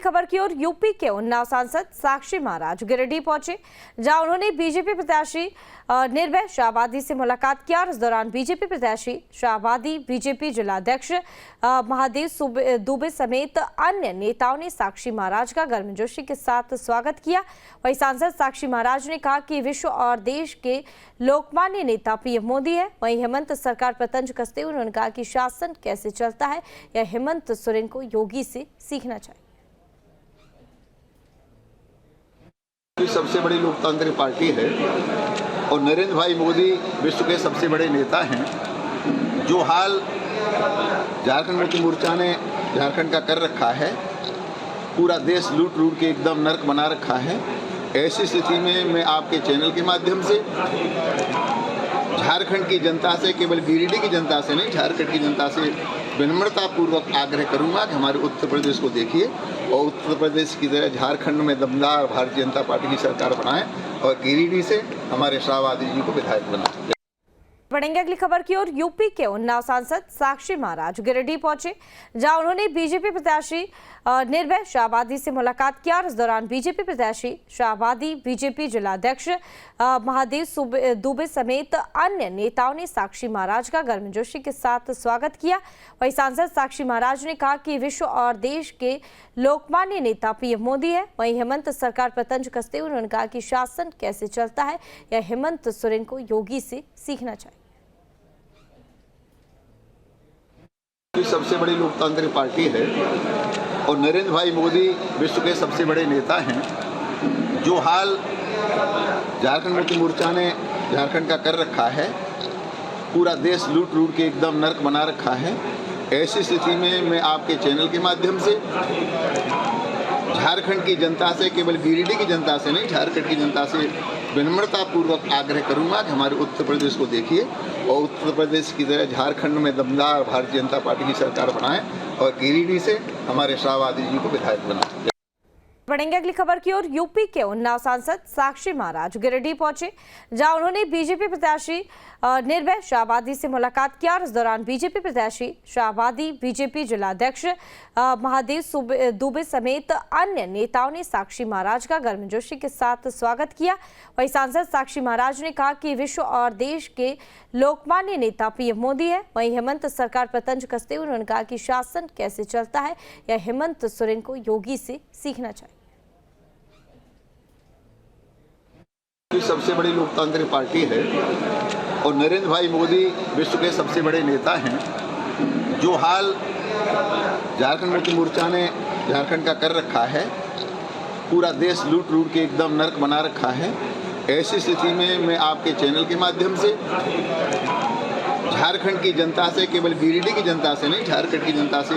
खबर की ओर यूपी के उन्नाव सांसद साक्षी महाराज गिरिडीह पहुंचे, जहां उन्होंने बीजेपी प्रत्याशी निर्भय शाहबादी से मुलाकात किया और इस दौरान बीजेपी प्रत्याशी शाहबादी, बीजेपी जिलाध्यक्ष महादेव दुबे समेत अन्य नेताओं ने साक्षी महाराज का गर्मजोशी के साथ स्वागत किया। वहीं सांसद साक्षी महाराज ने कहा कि विश्व और देश के लोकमान्य नेता पीएम मोदी है। वहीं हेमंत सरकार पर तंज कसते हुए उन्होंने कहा कि शासन कैसे चलता है या हेमंत सोरेन को योगी से सीखना चाहिए। सबसे बड़ी लोकतांत्रिक पार्टी है और नरेंद्र भाई मोदी विश्व के सबसे बड़े नेता हैं। जो हाल झारखंड मुक्ति मोर्चा ने झारखंड का कर रखा है, पूरा देश लूट लूट के एकदम नर्क बना रखा है। ऐसी स्थिति में मैं आपके चैनल के माध्यम से झारखंड की जनता से, केवल गिरिडीह की जनता से नहीं, झारखंड की जनता से विनम्रतापूर्वक आग्रह करूंगा कि हमारे उत्तर प्रदेश को देखिए और उत्तर प्रदेश की तरह झारखंड में दमदार भारतीय जनता पार्टी की सरकार बनाएं और गिरिडीह से हमारे शाहबादी जी को विधायक बनाएं। बढ़ेंगे अगली खबर की ओर। यूपी के उन्नाव सांसद साक्षी महाराज गिरिडीह पहुंचे, जहां उन्होंने बीजेपी प्रत्याशी निर्भय शाहबादी से मुलाकात किया और इस दौरान बीजेपी प्रत्याशी शाहबादी, बीजेपी जिलाध्यक्ष महादेव दुबे समेत अन्य नेताओं ने साक्षी महाराज का गर्मजोशी के साथ स्वागत किया। वहीं सांसद साक्षी महाराज ने कहा कि विश्व और देश के लोकमान्य नेता पीएम मोदी है। वहीं हेमंत सरकार पर तंज कसते हुए उन्होंने कहा कि शासन कैसे चलता है या हेमंत सोरेन को योगी से सीखना चाहिए। सबसे बड़ी लोकतांत्रिक पार्टी है और नरेंद्र भाई मोदी विश्व के सबसे बड़े नेता हैं। जो हाल झारखंड मुक्ति मोर्चा ने झारखंड का कर रखा है, पूरा देश लूट लूट के एकदम नर्क बना रखा है। ऐसी स्थिति में मैं आपके चैनल के माध्यम से झारखंड की जनता से, केवल गिरिडीह की जनता से नहीं, झारखंड की जनता से विनम्रतापूर्वक आग्रह करूंगा कि हमारे उत्तर प्रदेश को देखिए और उत्तर प्रदेश की तरह झारखंड में दमदार भारतीय जनता पार्टी की सरकार बनाएं और गिरिडीह से हमारे शाहबादी जी को विधायक बनाएं। बढ़ेंगे अगली खबर की ओर। यूपी के उन्नाव सांसद साक्षी महाराज गिरिडीह पहुंचे, जहां उन्होंने बीजेपी प्रत्याशी निर्भय शाहबादी से मुलाकात किया और इस दौरान बीजेपी प्रत्याशी शाहबादी, बीजेपी जिलाध्यक्ष महादेव दुबे समेत अन्य नेताओं ने साक्षी महाराज का गर्मजोशी के साथ स्वागत किया। वहीं सांसद साक्षी महाराज ने कहा कि विश्व और देश के लोकमान्य नेता पीएम मोदी है। वहीं हेमंत सरकार पर तंज कसते हुए उन्होंने कहा कि शासन कैसे चलता है या हेमंत सोरेन को योगी से सीखना चाहिए। सबसे बड़ी लोकतांत्रिक पार्टी है और नरेंद्र भाई मोदी विश्व के सबसे बड़े नेता हैं। जो हाल झारखंड मुक्ति मोर्चा ने झारखंड का कर रखा है, पूरा देश लूट लूट के एकदम नर्क बना रखा है। ऐसी स्थिति में मैं आपके चैनल के माध्यम से झारखंड की जनता से, केवल गिरिडीह की जनता से नहीं, झारखंड की जनता से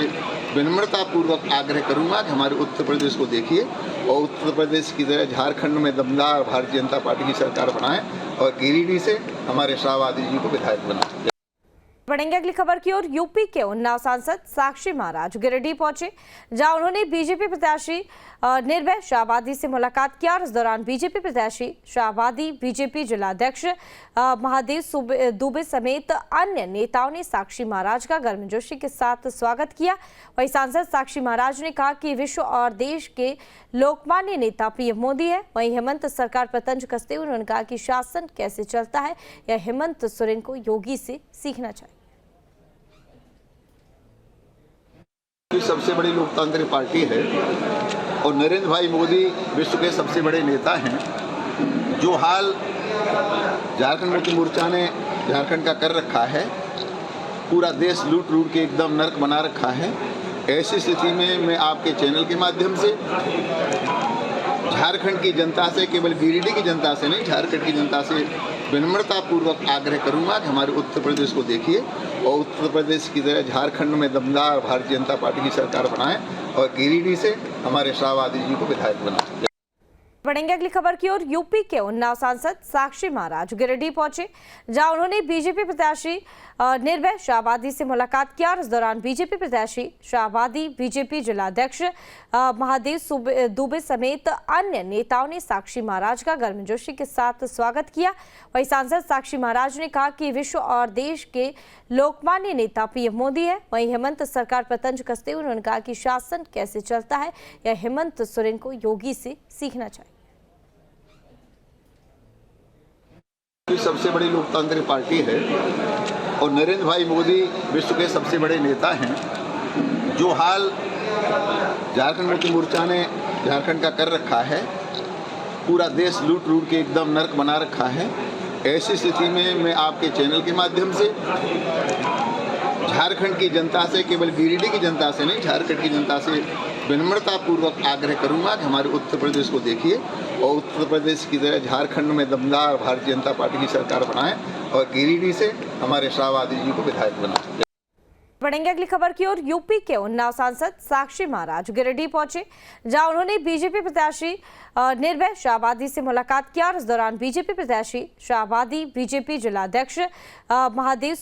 विनम्रतापूर्वक आग्रह करूंगा कि हमारे उत्तर प्रदेश को देखिए और उत्तर प्रदेश की तरह झारखंड में दमदार भारतीय जनता पार्टी की सरकार बनाएं और गिरिडीह से हमारे शाहबादी जी को विधायक बनाएं। बढ़ेंगे अगली खबर की ओर। यूपी के उन्नाव सांसद साक्षी महाराज गिरिडीह पहुंचे, जहां उन्होंने बीजेपी प्रत्याशी निर्भय शाहबादी से मुलाकात किया और इस दौरान बीजेपी प्रत्याशी शाहबादी, बीजेपी जिलाध्यक्ष महादेव दुबे समेत अन्य नेताओं ने साक्षी महाराज का गर्मजोशी के साथ स्वागत किया। वहीं सांसद साक्षी महाराज ने कहा कि विश्व और देश के लोकमान्य नेता पीएम मोदी है। वहीं हेमंत सरकार पर तंज कसते हुए उन्होंने कहा कि शासन कैसे चलता है या हेमंत सोरेन को योगी से सीखना चाहिए। सबसे बड़ी लोकतांत्रिक पार्टी है और नरेंद्र भाई मोदी विश्व के सबसे बड़े नेता हैं। जो हाल झारखंड मुक्ति मोर्चा ने झारखंड का कर रखा है, पूरा देश लूट लूट के एकदम नर्क बना रखा है। ऐसी स्थिति में मैं आपके चैनल के माध्यम से झारखंड की जनता से, केवल गिरिडीह की जनता से नहीं, झारखंड की जनता से विनम्रतापूर्वक आग्रह करूंगा कि हमारे उत्तर प्रदेश को देखिए और उत्तर प्रदेश की तरह झारखंड में दमदार भारतीय जनता पार्टी की सरकार बनाएं और गिरिडीह से हमारे शाहबादी जी को विधायक बनाएं। बढ़ेंगे अगली खबर की ओर। यूपी के उन्नाव सांसद साक्षी महाराज गिरिडीह पहुंचे, जहां उन्होंने बीजेपी प्रत्याशी निर्भय शाहबादी से मुलाकात किया और इस दौरान बीजेपी प्रत्याशी शाहबादी बीजेपी जिलाध्यक्ष महादेव दुबे समेत अन्य नेताओं ने साक्षी महाराज का गर्मजोशी के साथ स्वागत किया। वहीं सांसद साक्षी महाराज ने कहा कि विश्व और देश के लोकमान्य नेता पीएम मोदी है। वहीं हेमंत सरकार पर तंज कसते हुए उन्होंने कहा कि शासन कैसे चलता है यह हेमंत सोरेन को योगी से सीखना चाहिए। सबसे बड़ी लोकतांत्रिक पार्टी है और नरेंद्र भाई मोदी विश्व के सबसे बड़े नेता हैं। जो हाल झारखंड मुक्ति मोर्चा ने झारखंड का कर रखा है, पूरा देश लूट लूट के एकदम नर्क बना रखा है। ऐसी स्थिति में मैं आपके चैनल के माध्यम से झारखंड की जनता से, केवल गिरिडीह की जनता से नहीं, झारखंड की जनता से विनम्रतापूर्वक आग्रह करूंगा कि हमारे उत्तर प्रदेश को देखिए और उत्तर प्रदेश की तरह झारखंड में दमदार भारतीय जनता पार्टी की सरकार बनाएं और गिरिडीह से हमारे शाहबादी जी को विधायक बनाएं। बढ़ेंगे अगली खबर की ओर। यूपी के उन्नाव सांसद साक्षी महाराज गिरिडीह पहुंचे, जहां उन्होंने बीजेपी प्रत्याशी निर्भय शाहबादी से मुलाकात किया और इस दौरान बीजेपी प्रत्याशी शाहबादी बीजेपी जिलाध्यक्ष महादेव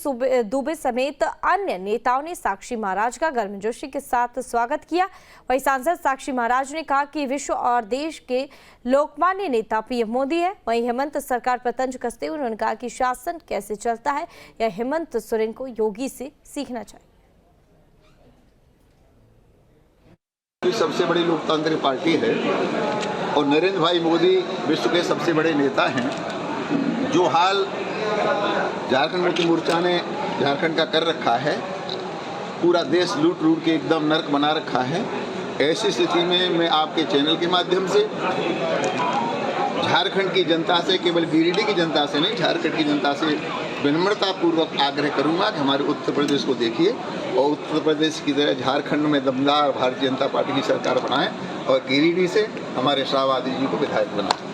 दुबे समेत अन्य नेताओं ने साक्षी महाराज का गर्मजोशी के साथ स्वागत किया। वहीं सांसद साक्षी महाराज ने कहा कि विश्व और देश के लोकमान्य नेता पीएम मोदी है। वहीं हेमंत सरकार पर तंज कसते हुए उन्होंने कहा कि शासन कैसे चलता है यह हेमंत सोरेन को योगी से सीखना चाहिए। सबसे बड़ी लोकतांत्रिक पार्टी है और नरेंद्र भाई मोदी विश्व के सबसे बड़े नेता हैं। जो हाल झारखंड मुक्ति मोर्चा ने झारखंड का कर रखा है, पूरा देश लूट लूट के एकदम नर्क बना रखा है। ऐसी स्थिति में मैं आपके चैनल के माध्यम से झारखंड की जनता से, केवल गिरिडीह की जनता से नहीं, झारखंड की जनता से विनम्रतापूर्वक आग्रह करूंगा कि हमारे उत्तर प्रदेश को देखिए और उत्तर प्रदेश की तरह झारखंड में दमदार भारतीय जनता पार्टी की सरकार बनाएं और गिरिडीह से हमारे शाहबादी जी को विधायक बनाएं।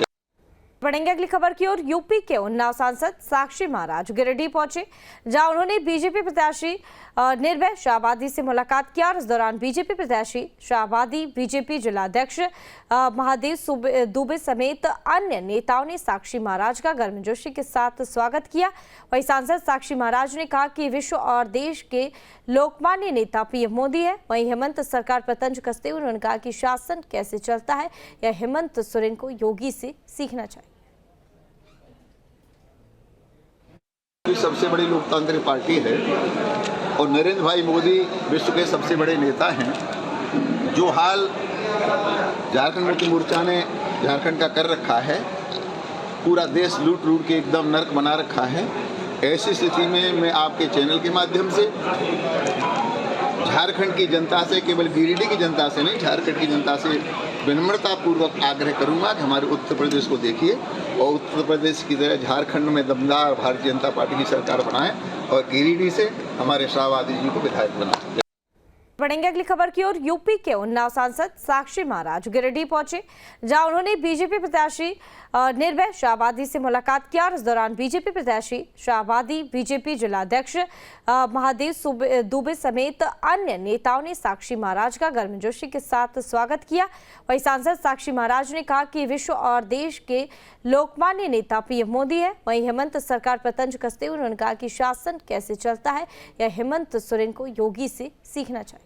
बढ़ेंगे अगली खबर की ओर। यूपी के उन्नाव सांसद साक्षी महाराज गिरिडीह पहुंचे, जहां उन्होंने बीजेपी प्रत्याशी निर्भय शाहबादी से मुलाकात किया और इस दौरान बीजेपी प्रत्याशी शाहबादी बीजेपी जिलाध्यक्ष महादेव दुबे समेत अन्य नेताओं ने साक्षी महाराज का गर्मजोशी के साथ स्वागत किया। वहीं सांसद साक्षी महाराज ने कहा कि विश्व और देश के लोकमान्य नेता पीएम मोदी है। वहीं हेमंत सरकार पर तंज कसते हुए उन्होंने कहा कि शासन कैसे चलता है यह हेमंत सोरेन को योगी से सीखना चाहिए। सबसे बड़ी लोकतांत्रिक पार्टी है और नरेंद्र भाई मोदी विश्व के सबसे बड़े नेता हैं। जो हाल झारखंड मुक्ति मोर्चा ने झारखंड का कर रखा है, पूरा देश लूट लूट के एकदम नर्क बना रखा है। ऐसी स्थिति में मैं आपके चैनल के माध्यम से झारखंड की जनता से, केवल गिरिडीह की जनता से नहीं, झारखंड की जनता से विनम्रतापूर्वक आग्रह करूंगा कि हमारे उत्तर प्रदेश को देखिए और उत्तर प्रदेश की तरह झारखंड में दमदार भारतीय जनता पार्टी की सरकार बनाएं और गिरिडीह से हमारे शाहबादी जी को विधायक बनाएं। बढ़ेंगे अगली खबर की ओर। यूपी के उन्नाव सांसद साक्षी महाराज गिरिडीह पहुंचे, जहां उन्होंने बीजेपी प्रत्याशी निर्भय शाहबादी से मुलाकात किया और इस दौरान बीजेपी प्रत्याशी शाहबादी बीजेपी जिलाध्यक्ष महादेव दुबे समेत अन्य नेताओं ने साक्षी महाराज का गर्मजोशी के साथ स्वागत किया। वहीं सांसद साक्षी महाराज ने कहा कि विश्व और देश के लोकमान्य नेता पीएम मोदी है। वहीं हेमंत सरकार पर तंज कसते हुए उन्होंने कहा कि शासन कैसे चलता है यह हेमंत सोरेन को योगी से सीखना चाहिए।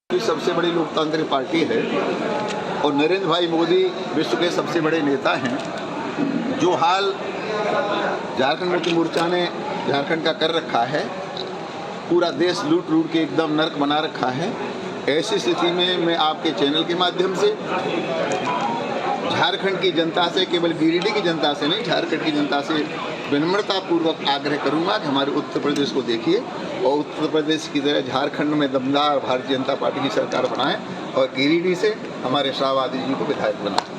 सबसे बड़ी लोकतांत्रिक पार्टी है और नरेंद्र भाई मोदी विश्व के सबसे बड़े नेता हैं। जो हाल झारखंड मुक्ति मोर्चा ने झारखंड का कर रखा है, पूरा देश लूट लूट के एकदम नर्क बना रखा है। ऐसी स्थिति में मैं आपके चैनल के माध्यम से झारखंड की जनता से, केवल गिरिडीह की जनता से नहीं, झारखंड की जनता से विनम्रतापूर्वक आग्रह करूंगा कि हमारे उत्तर प्रदेश को देखिए और उत्तर प्रदेश की तरह झारखंड में दमदार भारतीय जनता पार्टी की सरकार बनाएं और गिरिडीह से हमारे शाहबादी जी को विधायक बनाएं।